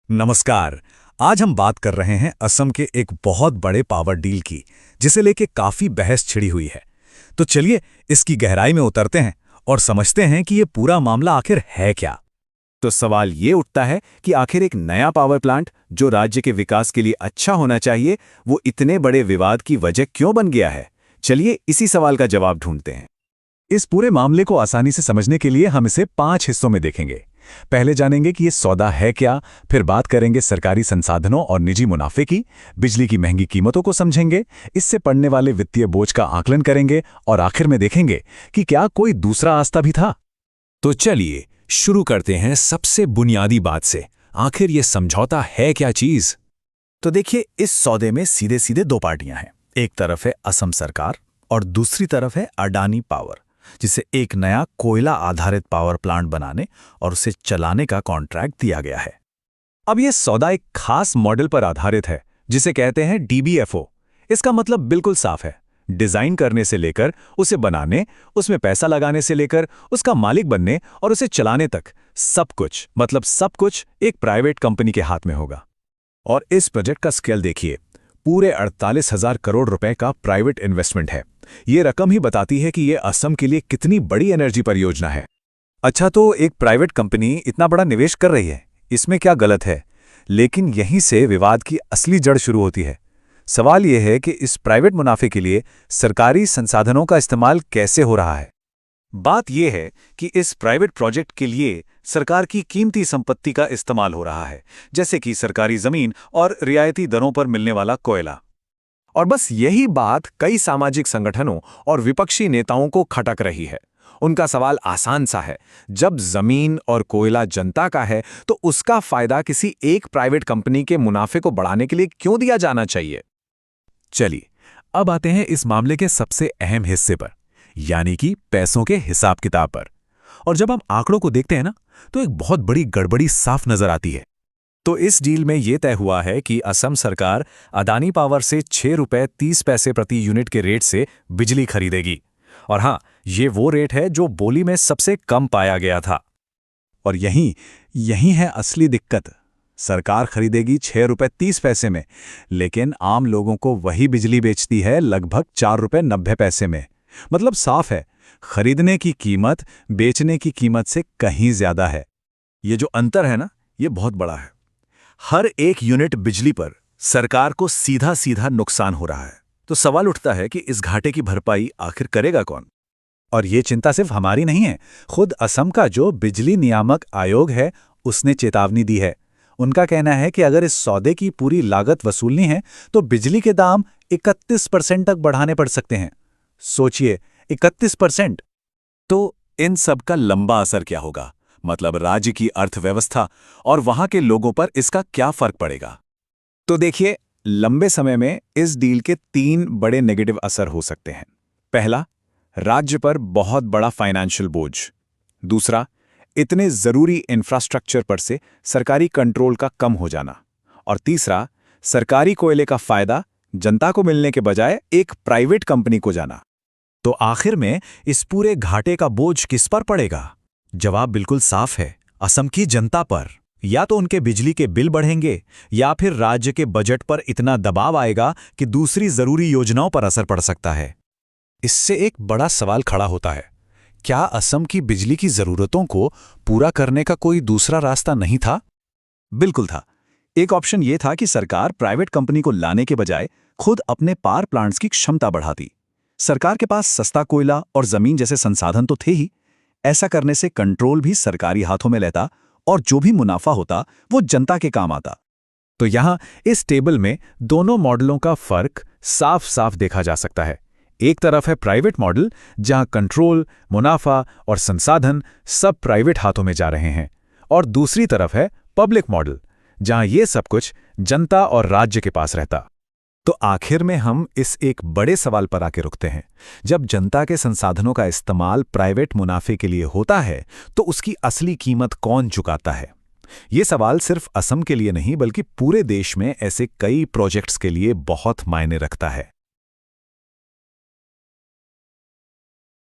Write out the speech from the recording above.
नमस्कार। आज हम बात कर रहे हैं असम के एक बहुत बड़े पावर डील की, जिसे लेके काफी बहस छिड़ी हुई है। तो चलिए इसकी गहराई में उतरते हैं और समझते हैं कि ये पूरा मामला आखिर है क्या। तो सवाल ये उठता है कि आखिर एक नया पावर प्लांट जो राज्य के विकास के लिए अच्छा होना चाहिए, वो इतने बड़े विवाद की वजह क्यों बन गया है। चलिए इसी सवाल का जवाब ढूंढते हैं। इस पूरे मामले को आसानी से समझने के लिए हम इसे 5 हिस्सों में देखेंगे। पहले जानेंगे कि ये सौदा है क्या, फिर बात करेंगे सरकारी संसाधनों और निजी मुनाफे की, बिजली की महंगी कीमतों को समझेंगे, इससे पड़ने वाले वित्तीय बोझ का आकलन करेंगे और आखिर में देखेंगे कि क्या कोई दूसरा रास्ता भी था। तो चलिए शुरू करते हैं सबसे बुनियादी बात से। आखिर ये समझौता है क्या चीज? तो देखिए, इस सौदे में सीधे सीधे दो पार्टियां हैं। एक तरफ है असम सरकार और दूसरी तरफ है अडानी पावर, जिसे एक नया कोयला आधारित पावर प्लांट बनाने और उसे चलाने का कॉन्ट्रैक्ट दिया गया है। अब ये सौदा एक खास मॉडल पर आधारित है, जिसे कहते हैं DBFO। इसका मतलब बिल्कुल साफ है। डिजाइन करने से लेकर उसे बनाने, उसमें पैसा लगाने से लेकर उसका मालिक बनने और उसे चलाने तक सब कुछ एक प्राइवेट कंपनी के हाथ में होगा। और इस प्रोजेक्ट का स्केल देखिए, पूरे 48,000 करोड़ रुपए का प्राइवेट इन्वेस्टमेंट है। ये रकम ही बताती है कि ये असम के लिए कितनी बड़ी एनर्जी परियोजना है। अच्छा, तो एक प्राइवेट कंपनी इतना बड़ा निवेश कर रही है, इसमें क्या गलत है? लेकिन यहीं से विवाद की असली जड़ शुरू होती है। सवाल यह है कि इस प्राइवेट मुनाफे के लिए सरकारी संसाधनों का इस्तेमाल कैसे हो रहा है। बात यह है कि इस प्राइवेट प्रोजेक्ट के लिए सरकार की कीमती संपत्ति का इस्तेमाल हो रहा है, जैसे कि सरकारी जमीन और रियायती दरों पर मिलने वाला कोयला। और बस यही बात कई सामाजिक संगठनों और विपक्षी नेताओं को खटक रही है। उनका सवाल आसान सा है, जब जमीन और कोयला जनता का है तो उसका फायदा किसी एक प्राइवेट कंपनी के मुनाफे को बढ़ाने के लिए क्यों दिया जाना चाहिए। चलिए अब आते हैं इस मामले के सबसे अहम हिस्से पर, यानी कि पैसों के हिसाब किताब पर। और जब हम आंकड़ों को देखते हैं ना, तो एक बहुत बड़ी गड़बड़ी साफ नजर आती है। तो इस डील में यह तय हुआ है कि असम सरकार अडानी पावर से 6 रुपये 30 पैसे प्रति यूनिट के रेट से बिजली खरीदेगी। और हाँ, ये वो रेट है जो बोली में सबसे कम पाया गया था। और यही है असली दिक्कत। सरकार खरीदेगी 6 रुपये 30 पैसे में, लेकिन आम लोगों को वही बिजली बेचती है लगभग 4 रुपये 90 पैसे में। मतलब साफ है, खरीदने की कीमत बेचने की कीमत से कहीं ज्यादा है। ये जो अंतर है ना, ये बहुत बड़ा है। हर एक यूनिट बिजली पर सरकार को सीधा सीधा नुकसान हो रहा है। तो सवाल उठता है कि इस घाटे की भरपाई आखिर करेगा कौन। और ये चिंता सिर्फ हमारी नहीं है, खुद असम का जो बिजली नियामक आयोग है उसने चेतावनी दी है। उनका कहना है कि अगर इस सौदे की पूरी लागत वसूलनी है तो बिजली के दाम 31% तक बढ़ाने पड़ सकते हैं। सोचिए, 31%। तो इन सब का लंबा असर क्या होगा? मतलब राज्य की अर्थव्यवस्था और वहां के लोगों पर इसका क्या फर्क पड़ेगा? तो देखिए, लंबे समय में इस डील के 3 बड़े नेगेटिव असर हो सकते हैं। पहला, राज्य पर बहुत बड़ा फाइनेंशियल बोझ। दूसरा, इतने जरूरी इंफ्रास्ट्रक्चर पर से सरकारी कंट्रोल का कम हो जाना। और तीसरा, सरकारी कोयले का फायदा जनता को मिलने के बजाय एक प्राइवेट कंपनी को जाना। तो आखिर में इस पूरे घाटे का बोझ किस पर पड़ेगा? जवाब बिल्कुल साफ है, असम की जनता पर। या तो उनके बिजली के बिल बढ़ेंगे, या फिर राज्य के बजट पर इतना दबाव आएगा कि दूसरी जरूरी योजनाओं पर असर पड़ सकता है। इससे एक बड़ा सवाल खड़ा होता है, क्या असम की बिजली की जरूरतों को पूरा करने का कोई दूसरा रास्ता नहीं था? बिल्कुल था। एक ऑप्शन यह था कि सरकार प्राइवेट कंपनी को लाने के बजाय खुद अपने पावर प्लांट्स की क्षमता बढ़ाती। सरकार के पास सस्ता कोयला और जमीन जैसे संसाधन तो थे ही। ऐसा करने से कंट्रोल भी सरकारी हाथों में लेता और जो भी मुनाफा होता वो जनता के काम आता। तो यहां इस टेबल में दोनों मॉडलों का फर्क साफ साफ देखा जा सकता है। एक तरफ है प्राइवेट मॉडल, जहां कंट्रोल, मुनाफा और संसाधन सब प्राइवेट हाथों में जा रहे हैं, और दूसरी तरफ है पब्लिक मॉडल, जहां ये सब कुछ जनता और राज्य के पास रहता। तो आखिर में हम इस एक बड़े सवाल पर आके रुकते हैं। जब जनता के संसाधनों का इस्तेमाल प्राइवेट मुनाफे के लिए होता है तो उसकी असली कीमत कौन चुकाता है? ये सवाल सिर्फ असम के लिए नहीं, बल्कि पूरे देश में ऐसे कई प्रोजेक्ट्स के लिए बहुत मायने रखता है।